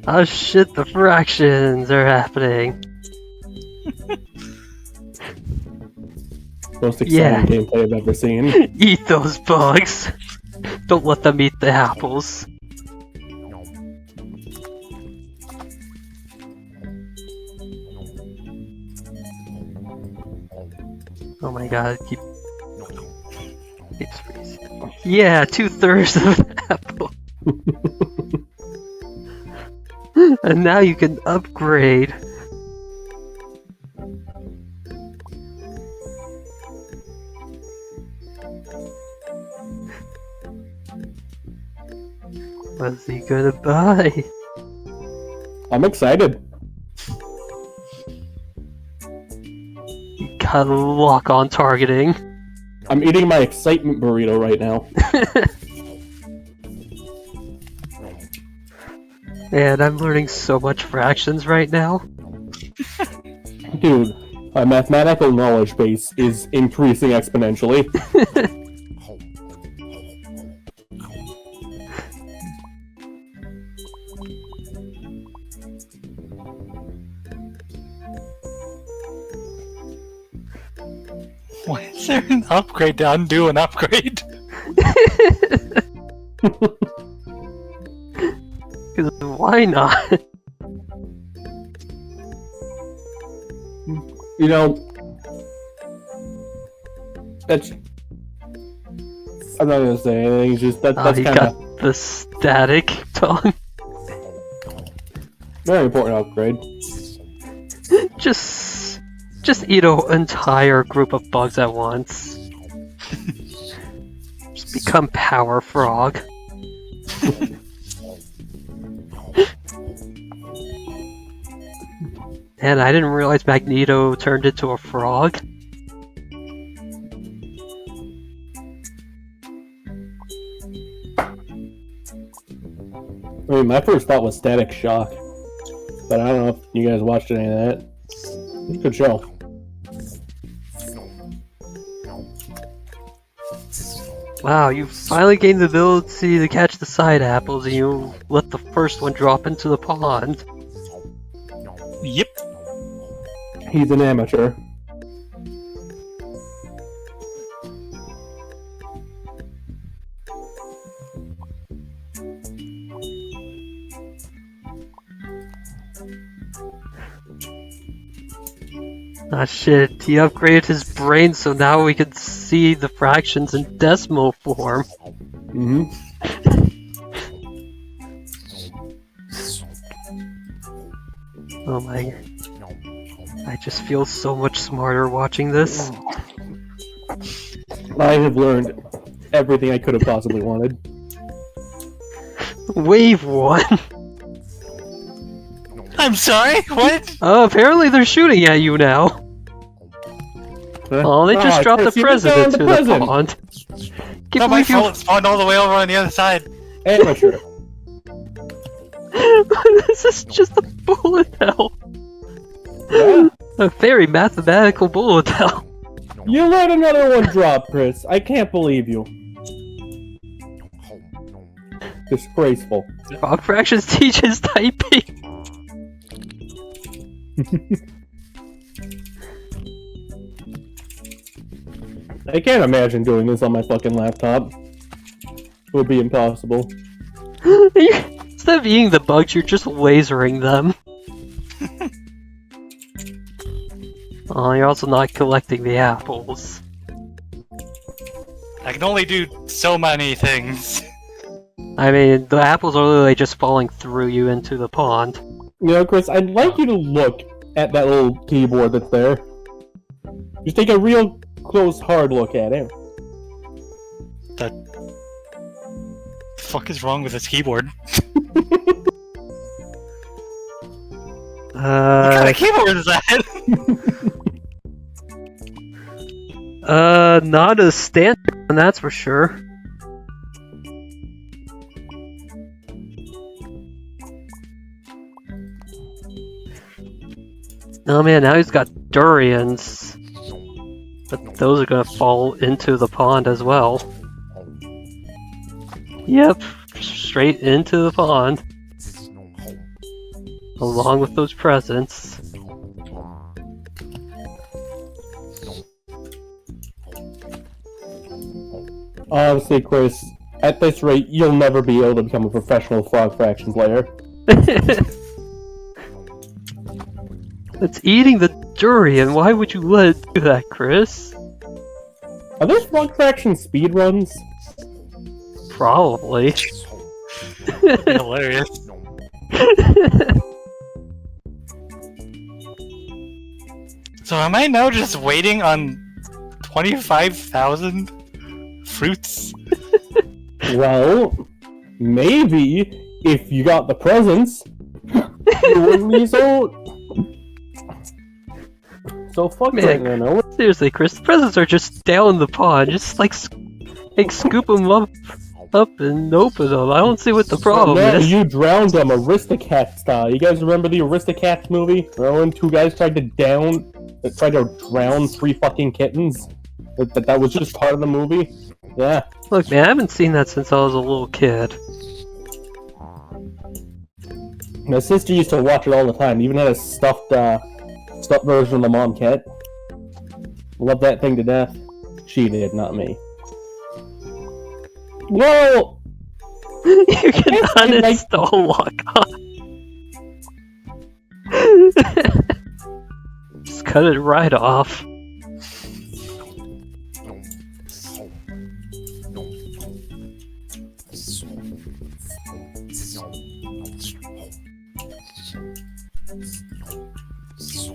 Oh shit, the fractions are happening. Most exciting gameplay I've ever seen. Eat those bugs. Don't let them eat the apples. Oh my god, keeps freezing. Yeah, 2/3 of an apple. And now you can upgrade. What's he gonna buy? I'm excited. You gotta lock on targeting. I'm eating my excitement burrito right now. Man, I'm learning so much fractions right now. Dude, my mathematical knowledge base is increasing exponentially. Why is there an upgrade to undo an upgrade? Because why not? You know, that's... I'm not gonna say anything, it's just that's He kind of got the static tongue. very important upgrade. Just eat an entire group of bugs at once. Just become Power Frog. And I didn't realize Magneto turned into a frog. I mean, my first thought was Static Shock, but I don't know if you guys watched any of that. It's a good show. Wow, you finally gained the ability to catch the side apples and you let the first one drop into the pond. Yep. He's an amateur. Ah shit, he upgraded his brain so now we can see the fractions in decimal form. Mm-hmm. Oh my... I just feel so much smarter watching this. I have learned everything I could have possibly wanted. Wave 1! I'm sorry? What? Apparently they're shooting at you now. Oh, they just dropped the president to the pond. Can't Not my believe you... fault, it spawned all the way over on the other side. Amateur. This is just a bullet hell. Yeah. A very mathematical bullet hell. You let another one drop, Chris. I can't believe you. Disgraceful. Frog Fractions teaches typing. I can't imagine doing this on my fucking laptop. It would be impossible. Instead of eating the bugs, you're just lasering them. Oh, you're also not collecting the apples. I can only do so many things. I mean, the apples are literally just falling through you into the pond. You know, Chris, I'd like you to look at that little keyboard that's there. Just take a real close, hard look at it. The fuck is wrong with this keyboard? What kind of keyboard is that? Not a standard one, that's for sure. Oh man, now he's got durians. But those are gonna fall into the pond as well. Yep, straight into the pond. Along with those presents. Honestly, Chris, at this rate, you'll never be able to become a professional Frog Fraction player. It's eating the durian. Why would you let it do that, Chris? Are there Frog Fraction speedruns? Probably. Hilarious. So am I now just waiting on 25,000 fruits? Well, maybe if you got the presents, you wouldn't be so fucked right Man, now. seriously, Chris, the presents are just down in the pond. Just like scoop them up and open them. I don't see what the problem No, is. you drowned them, Aristocat style. You guys remember the Aristocats movie? Remember when two guys tried to drown 3 fucking kittens? That was just part of the movie? Yeah. Look, man, I haven't seen that since I was a little kid. My sister used to watch it all the time. Even had a stuffed version of the mom cat. Love that thing to death. She did, not me. Whoa! You can uninstall Walk On. Just cut it right off.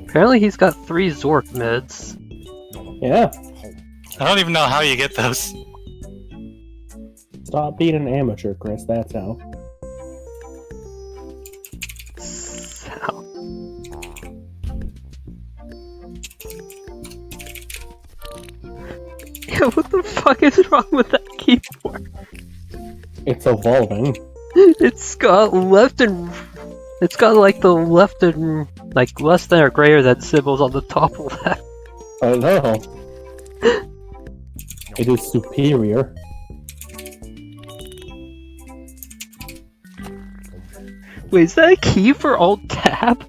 Apparently he's got 3 Zork mids. Yeah. I don't even know how you get those. Stop being an amateur, Chris. That's how. So. Yeah, what the fuck is wrong with that keyboard? It's evolving. It's got it's got like the left and like less than or greater than symbols on the top left. I know. It is superior. Wait, is that a key for Alt Tab?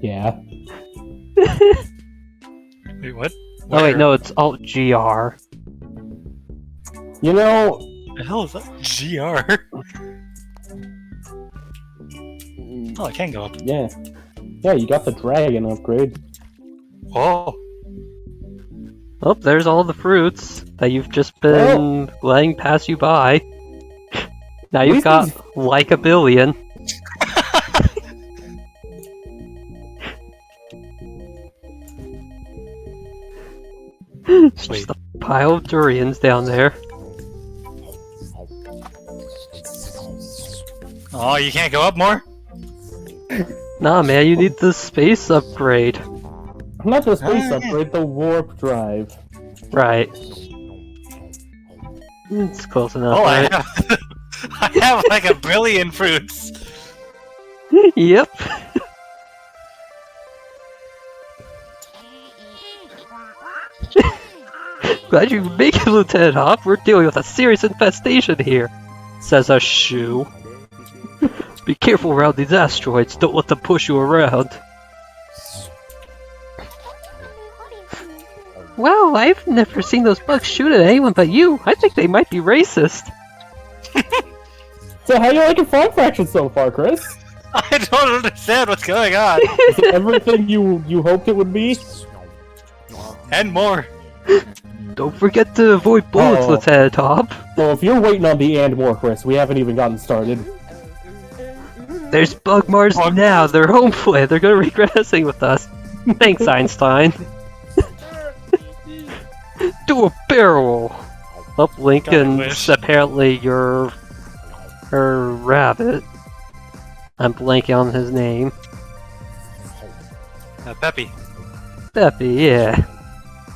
Yeah. Wait, what? Oh wait, no, it's Alt GR. You know, What the hell is that? GR? Oh, I can go up. yeah. Yeah, you got the dragon upgrade. Oh, Oh, there's all the fruits that you've just been letting pass you by. Now At you've least got these- like a billion. It's wait. just a pile of durians down there. Oh, you can't go up more? Nah, man, you need the space upgrade. Not the space Ah, yeah. upgrade, the warp drive. Right. It's close enough, Oh, right? I have like a billion fruits. Yep. Glad you make it, Lieutenant Hop. We're dealing with a serious infestation here, says a shoe. Be careful around these asteroids. Don't let them push you around. Wow, I've never seen those bugs shoot at anyone but you. I think they might be racist. So how you liking Frog Fraction so far, Chris? I don't understand what's going on. Is it everything you hoped it would be? And more. Don't forget to avoid bullets, Oh. Lieutenant Hop. Well, if you're waiting on the and more, Chris, we haven't even gotten started. There's Bug Mars now. They're home plate. They're gonna regret messing with us. Thanks, Einstein. Do a barrel. Up Lincoln's wish. apparently you're her rabbit. I'm blanking on his name. Peppy. Peppy, yeah.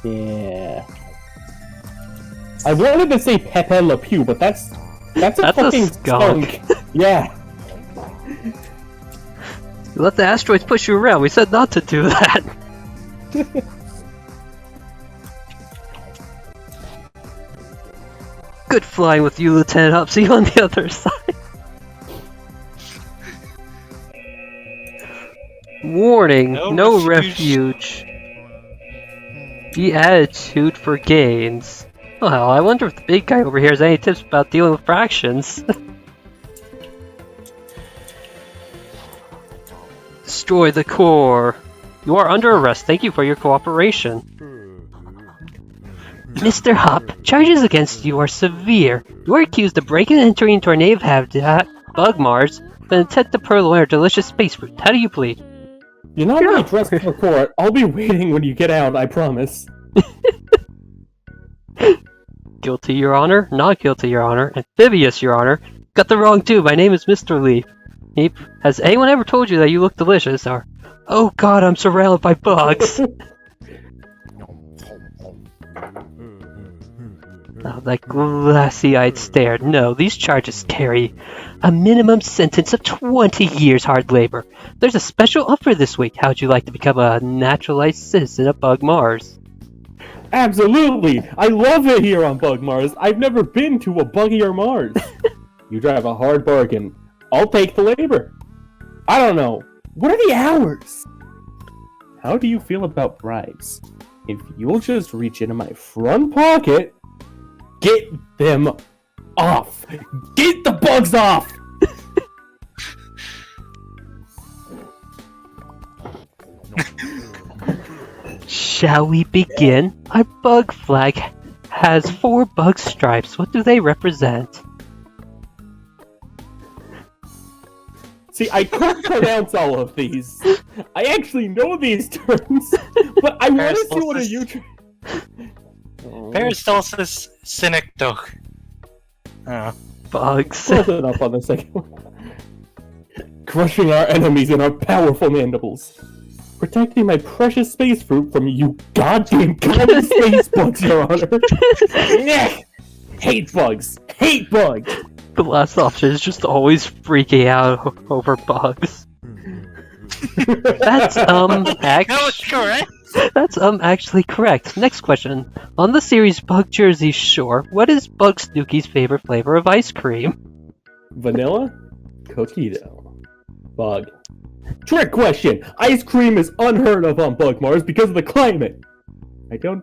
Yeah. I wanted to say Pepe Le Pew, but that's a That's a fucking skunk. Yeah. You let the asteroids push you around. We said not to do that. Good flying with you, Lieutenant Hop. See you on the other side. Warning, No no refuge. refuge. The attitude for gains. Well, I wonder if the big guy over here has any tips about dealing with fractions. Destroy the core. You are under arrest. Thank you for your cooperation. Mr. Hop, charges against you are severe. You are accused of breaking and entering into our native habitat, Bug Mars, with an intent to purloin our delicious space fruit. How do you plead? You're not really dressed for court. I'll be waiting when you get out, I promise. Guilty, Your Honor. Not guilty, Your Honor. Amphibious, Your Honor. Got the wrong dude. My name is Mr. Leaf. Leaf, has anyone ever told you that you look delicious? Or, oh god, I'm surrounded by bugs. Oh, that glassy-eyed stare. No, these charges carry a minimum sentence of 20 years hard labor. There's a special offer this week. How'd you like to become a naturalized citizen of Bug Mars? Absolutely! I love it here on Bug Mars. I've never been to a buggier Mars. You drive a hard bargain. I'll take the labor. I don't know. What are the hours? How do you feel about bribes? If you'll just reach into my front pocket, get them off. Get the bugs off! Shall we begin? Our bug flag has 4 bug stripes. What do they represent? See, I couldn't pronounce all of these. I actually know these terms, but I want to see what a YouTube... Peristalsis synecdoche. Oh. Bugs. Close it up on the second one. Crushing our enemies in our powerful mandibles. Protecting my precious space fruit from you goddamn common space bugs, Your Honor. Hate bugs. Hate bugs. The last option is just always freaking out over bugs. That's That was correct. That's actually correct. Next question. On the series Bug Jersey Shore, what is Bug Snooky's favorite flavor of ice cream? Vanilla? Cookie dough. Bug. Trick question! Ice cream is unheard of on Bug Mars because of the climate. I don't,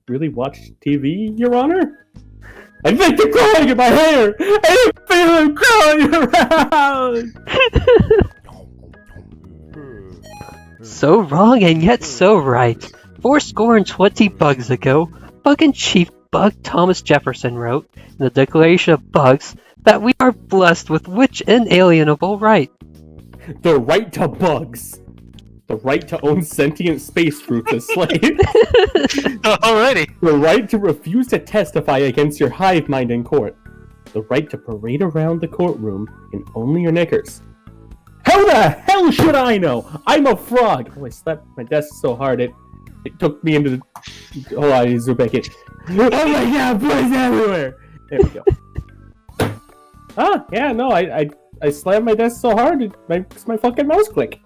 really watch TV, Your Honor? I think they're crawling in my hair! I feel them crawling around! So wrong and yet so right. 420 bugs ago, Bug and Chief Bug Thomas Jefferson wrote in the Declaration of Bugs that we are blessed with which inalienable right? The right to bugs. The right to own sentient space fruits as slaves. Already. The right to refuse to testify against your hive mind in court. The right to parade around the courtroom in only your knickers. How the hell should I know? I'm a frog! Oh, I slapped my desk so hard it took me into the... Hold on, I need to zoom back in. Oh my god, bugs everywhere! There we go. Ah, yeah, no, I slammed my desk so hard it makes my fucking mouse click.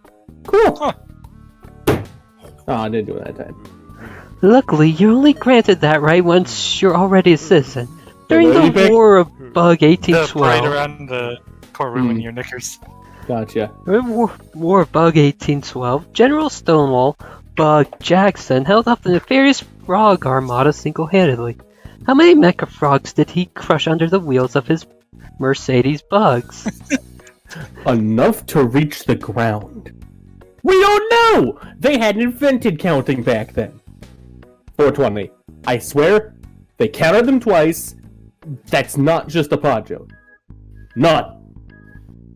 Cool! Huh. Oh, I didn't do it that time. Luckily, you're only granted that right once you're already a citizen. During the Ladybug? War of Bug The 1812... parade around the courtroom in your knickers. Gotcha. During War of Bug 1812, General Stonewall Bug Jackson held off the nefarious Frog Armada single-handedly. How many mecha frogs did he crush under the wheels of his Mercedes bugs? Enough to reach the ground. We don't know! They hadn't invented counting back then. 420. I swear, they counted them twice. That's not just a pod joke. None.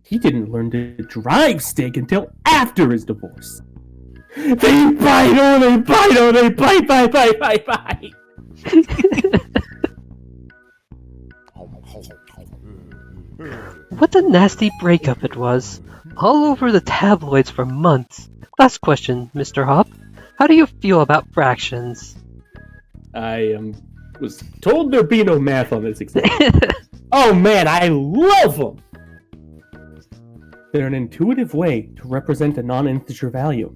He didn't learn to drive stick until after his divorce. They bite, oh, they bite, oh, they bite, bite, bite, bite, bite. What a nasty breakup it was. All over the tabloids for months. Last question, Mr. Hop. How do you feel about fractions? I was told there'd be no math on this exam. Oh man, I love them! They're an intuitive way to represent a non-integer value.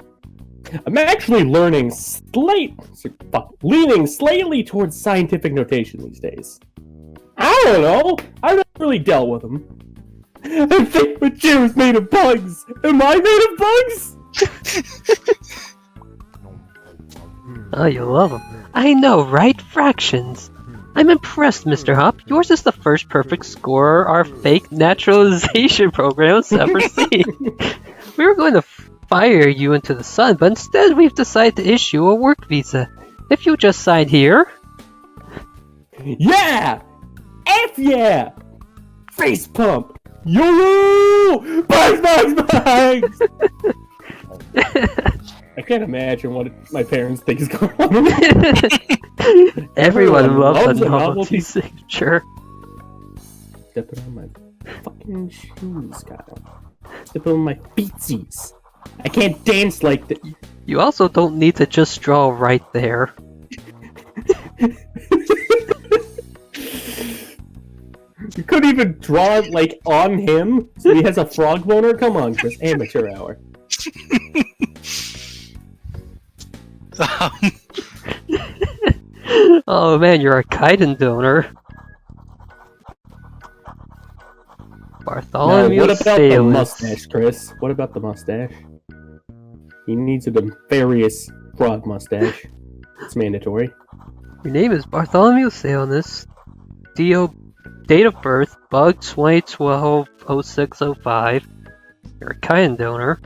I'm actually learning leaning slightly towards scientific notation these days. I don't know. I've never really dealt with them. I think my chair is made of bugs. Am I made of bugs? Oh, you love them. I know, right? Fractions. I'm impressed, Mr. Hop. Yours is the first perfect score our fake naturalization program has ever seen. We were going to fire you into the sun, but instead we've decided to issue a work visa. If you just sign here... Yeah! F yeah! Face pump! YOLO! Bugs! I can't imagine what my parents think is going on. Everyone loves a a novelty signature. Stepping on my fucking shoes, Kyle. Stepping on my feetsies. I can't dance like that. You also don't need to just draw right there. You couldn't even draw it like on him, so he has a frog boner. Come on, Chris. Amateur hour. Oh man, you're a chitin donor. Now, Bartholomew what about the Salins. mustache, Chris? What about the mustache? He needs a nefarious frog mustache. It's mandatory. Your name is Bartholomew Salins. Date of birth, Bug 2012 0605. You're a chitin donor.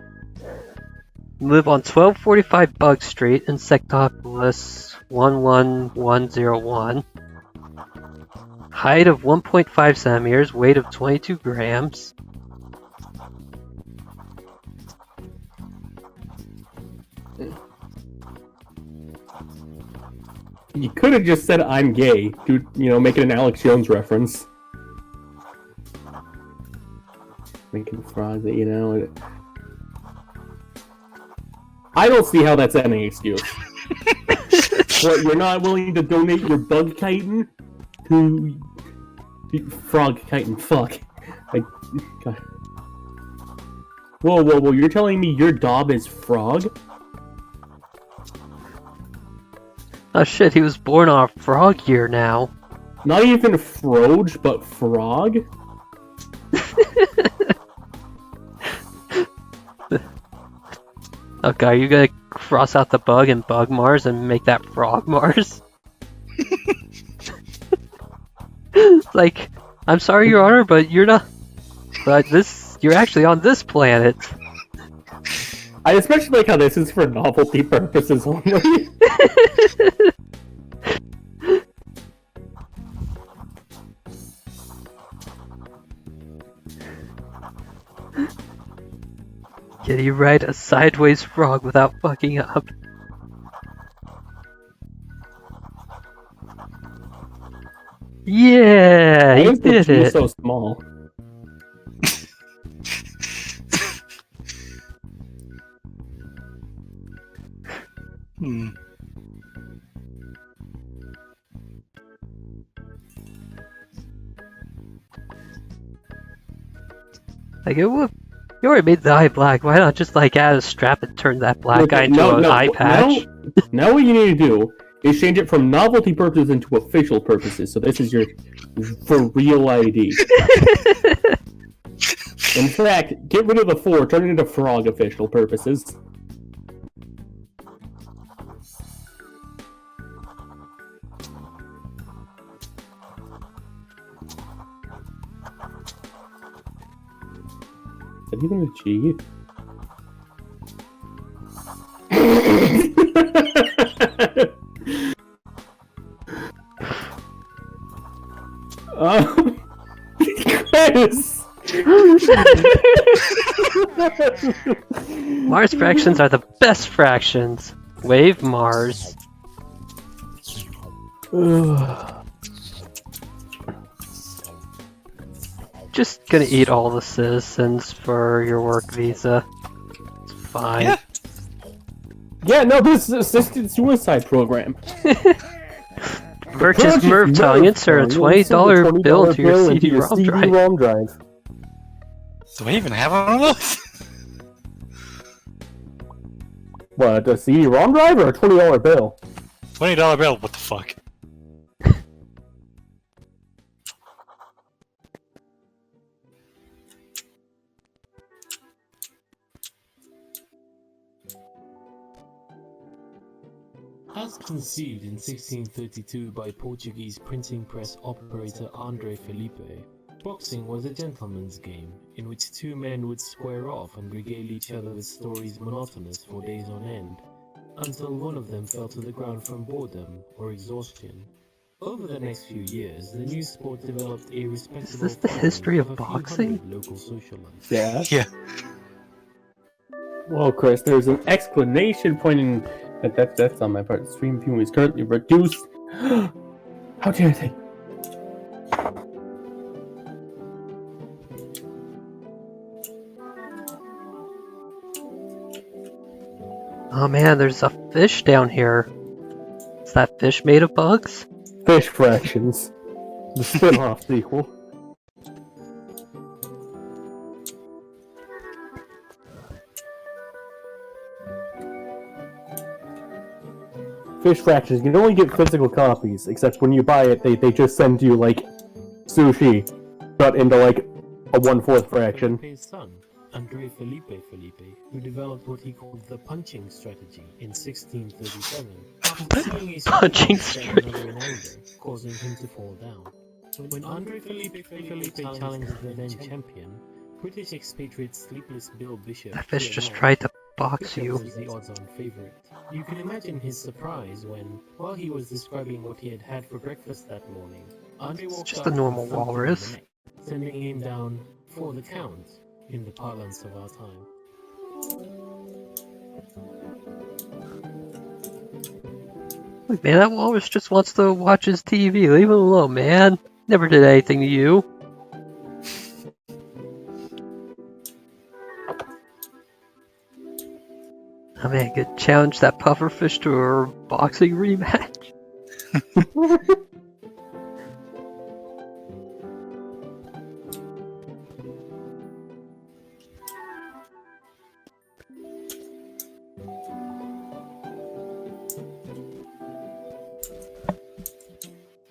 You live on 1245 Bug Street, Insectopolis 11101. Height of 1.5 centimeters, weight of 22 grams. You could have just said I'm gay, dude. You know, making an Alex Jones reference. Making frog that, you know. I don't see how that's any excuse. What, you're not willing to donate your bug chitin to frog chitin? Fuck. God. Whoa! You're telling me your dob is frog? Oh shit, he was born on a frog year now. Not even froge, but frog? Okay, are you gonna cross out the bug and bug Mars and make that frog Mars? Like, I'm sorry, Your Honor, but you're not. But you're actually on this planet. I especially like how this is for novelty purposes only. Can you write a sideways frog without fucking up? Yeah, Why you is the did G it. so small? Like it would. You already made the eye black. Why not just like add a strap and turn that black eye into an eye patch? Now what you need to do is change it from novelty purposes into official purposes. So this is your for real ID. In fact, get rid of the 4, turn it into frog official purposes. Is that even a G? Chris! Mars fractions are the best fractions. Wave Mars. Just gonna eat all the citizens for your work visa. It's fine. Yeah. Yeah, no, this is assisted suicide program. Purchase Merv Tongue, insert a $20 bill into your CD-ROM drive. Do we even have one of those? What, a CD-ROM drive or a $20 bill? $20 bill, what the fuck? As conceived in 1632 by Portuguese printing press operator André Felipe, boxing was a gentleman's game in which two men would square off and regale each other with stories monotonous for days on end, until one of them fell to the ground from boredom or exhaustion. Over the next few years, the new sport developed a respectable this the following history of a few boxing? hundred local socialites. Yeah. Yeah. Well, Chris, there's an explanation pointing that's on my part. Stream viewing is currently reduced. How dare they? Oh man, there's a fish down here. Is that fish made of bugs? Fish Fractions. The spin-off sequel. Fish Fractions, you can only get physical copies, except when you buy it, they just send you, like, sushi cut into, like, a 1/4 fraction. Felipe's son, André Felipe, who developed what he called the punching strategy in 1637. After seeing a Punching strike another in anger, causing him to fall down. When André Felipe challenged the then champion, British expatriate Sleepless Bill Bishop, That fish just PNL, tried to box Bishop you. was the odds-on favorite. You can imagine his surprise when, while he was describing what he had had for breakfast that morning, Andre walked just up a normal and thumped him in the walrus. neck, sending him down for the count in the parlance of our time. Look, man, that walrus just wants to watch his TV. Leave him alone, man. Never did anything to you. I mean, I could challenge that pufferfish to a boxing rematch.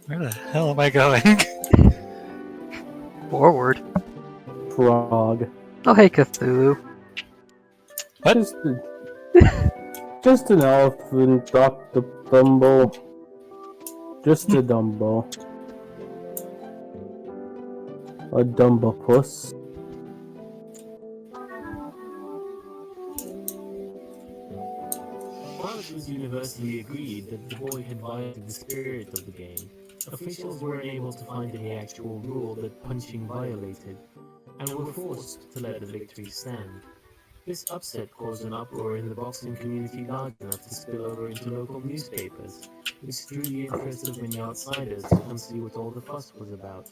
Where the hell am I going? Forward. Frog. Oh, hey, Cthulhu. What? Just an elephant, Dr. Dumbo. Just a Dumbo. A Dumbo puss. While it was universally agreed that the boy had violated the spirit of the game, officials were unable to find any actual rule that punching violated, and were forced to let the victory stand. This upset caused an uproar in the boxing community large enough to spill over into local newspapers, which drew the interest of many outsiders to come see what all the fuss was about.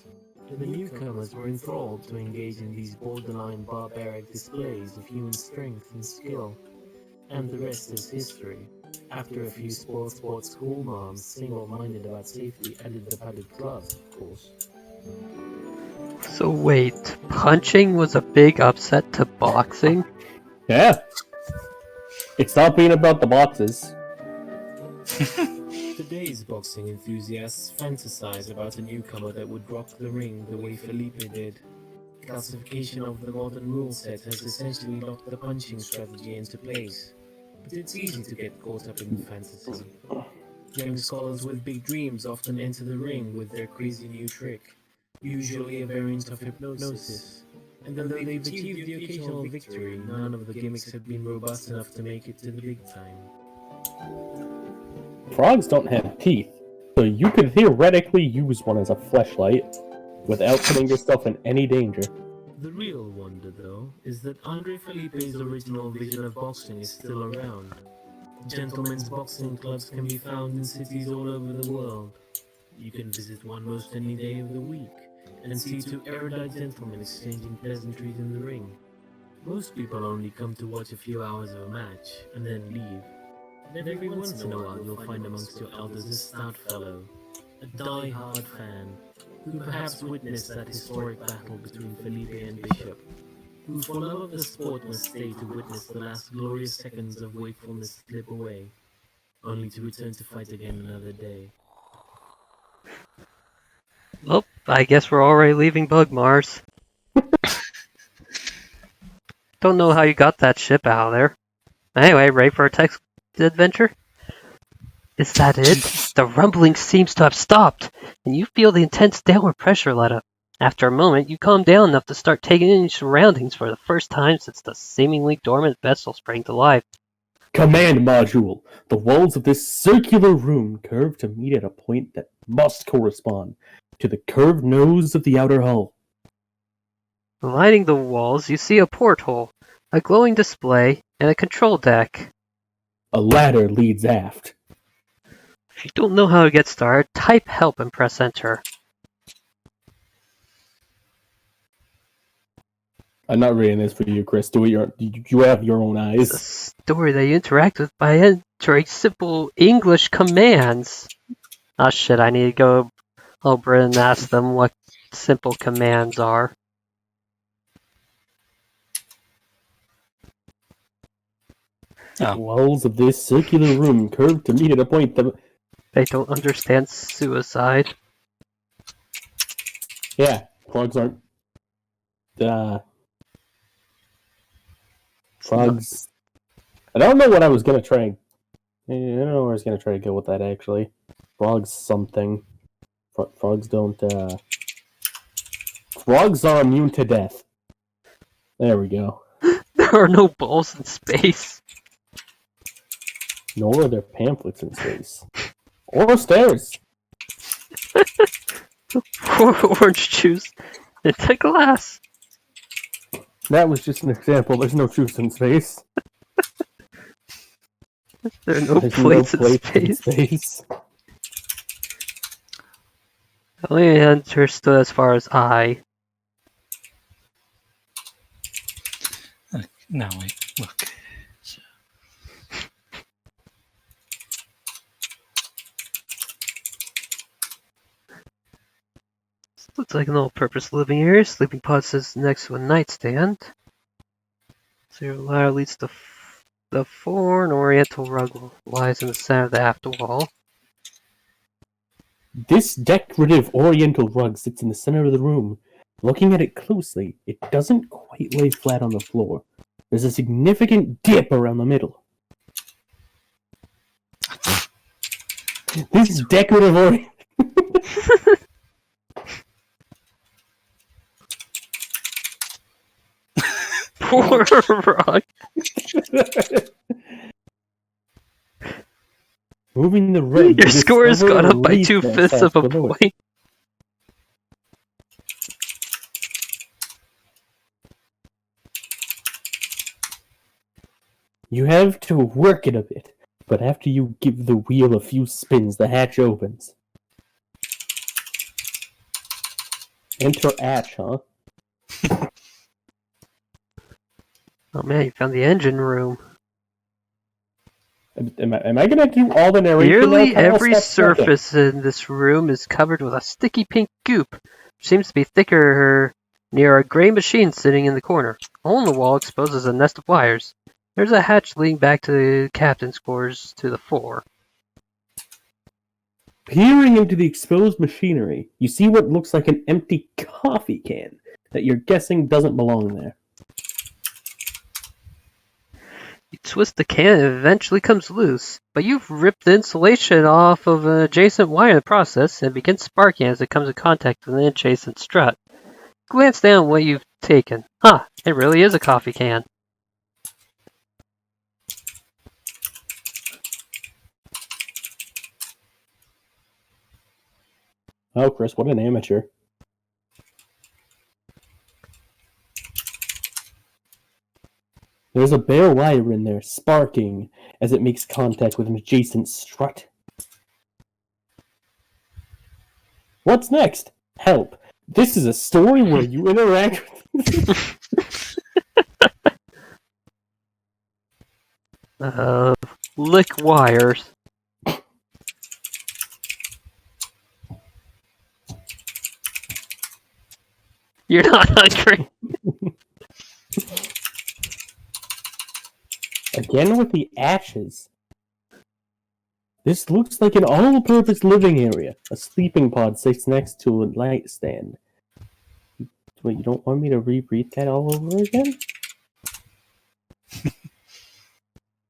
The newcomers were enthralled to engage in these borderline barbaric displays of human strength and skill. And the rest is history. After a few sports school moms, single-minded about safety, added the padded gloves, of course. So wait, punching was a big upset to boxing? Yeah. It's not being about the boxes. Today's boxing enthusiasts fantasize about a newcomer that would rock the ring the way Felipe did. Classification of the modern rule set has essentially locked the punching strategy into place, but it's easy to get caught up in fantasy. Young scholars with big dreams often enter the ring with their crazy new trick, usually a variant of hypnosis. And though they've achieved the occasional victory, none of the gimmicks have been robust enough to make it to the big time. Frogs don't have teeth, so you could theoretically use one as a fleshlight without putting yourself in any danger. The real wonder, though, is that Andre Felipe's original vision of boxing is still around. Gentlemen's boxing clubs can be found in cities all over the world. You can visit one most any day of the week, and see two erudite gentlemen exchanging pleasantries in the ring. Most people only come to watch a few hours of a match, and then leave. And every once in a while you'll find amongst your elders a stout fellow, a die-hard fan, who perhaps witnessed that historic battle between Felipe and Bishop, who for love of the sport must stay to witness the last glorious seconds of wakefulness slip away, only to return to fight again another day. Well, I guess we're already leaving Bug Mars. Don't know how you got that ship out of there. Anyway, ready for our text adventure? Is that it? The rumbling seems to have stopped, and you feel the intense downward pressure let up. After a moment, you calm down enough to start taking in your surroundings for the first time since the seemingly dormant vessel sprang to life. Command module. The walls of this circular room curve to meet at a point that must correspond to the curved nose of the outer hull. Lining the walls, you see a porthole, a glowing display, and a control deck. A ladder leads aft. If you don't know how to get started, type help and press enter. I'm not reading this for you, Chris. You have your own It's a eyes. story that you interact with by entering simple English commands. Oh shit, I need to go over and ask them what simple commands are. The Oh. walls of this circular room curve to meet at a point that... They don't understand suicide. Yeah, frogs aren't... Frogs... I don't know what I was gonna try. I don't know where I was gonna try to go with that, actually. Frogs something. Frogs don't, Frogs are immune to death. There we go. There are no balls in space. Nor are there pamphlets in space. Or stairs. Orange juice into glass. That was just an example. There's no juice in space. There are no There's plates, no plates in in space. space. I only understood as far as I. No, wait, look. So, Looks like an all-purpose living area. Sleeping pod sits next to a nightstand. So your ladder leads to the floor. An oriental rug lies in the center of the aft wall. This decorative oriental rug sits in the center of the room. Looking at it closely, it doesn't quite lay flat on the floor. There's a significant dip around the middle. This decorative oriental... Poor rug. Moving the rug. Your score has gone up by 2/5 of a point. You have to work it a bit, but after you give the wheel a few spins, the hatch opens. Enter hatch, huh? Oh man, you found the engine room. Am I gonna do all the narration? Nearly now? every Step second. surface in this room is covered with a sticky pink goop, which seems to be thicker near a gray machine sitting in the corner. A hole in the wall exposes a nest of wires. There's a hatch leading back to the captain's quarters to the fore. Peering into the exposed machinery, you see what looks like an empty coffee can that you're guessing doesn't belong there. You twist the can and it eventually comes loose, but you've ripped the insulation off of an adjacent wire in the process and it begins sparking as it comes in contact with an adjacent strut. Glance down at what you've taken. Huh, it really is a coffee can. Oh, Chris, what an amateur. There's a bare wire in there, sparking as it makes contact with an adjacent strut. What's next? Help. This is a story where you interact with... Lick wires. You're not hungry. Again with the ashes. This looks like an all-purpose living area. A sleeping pod sits next to a nightstand. Wait, you don't want me to reread that all over again?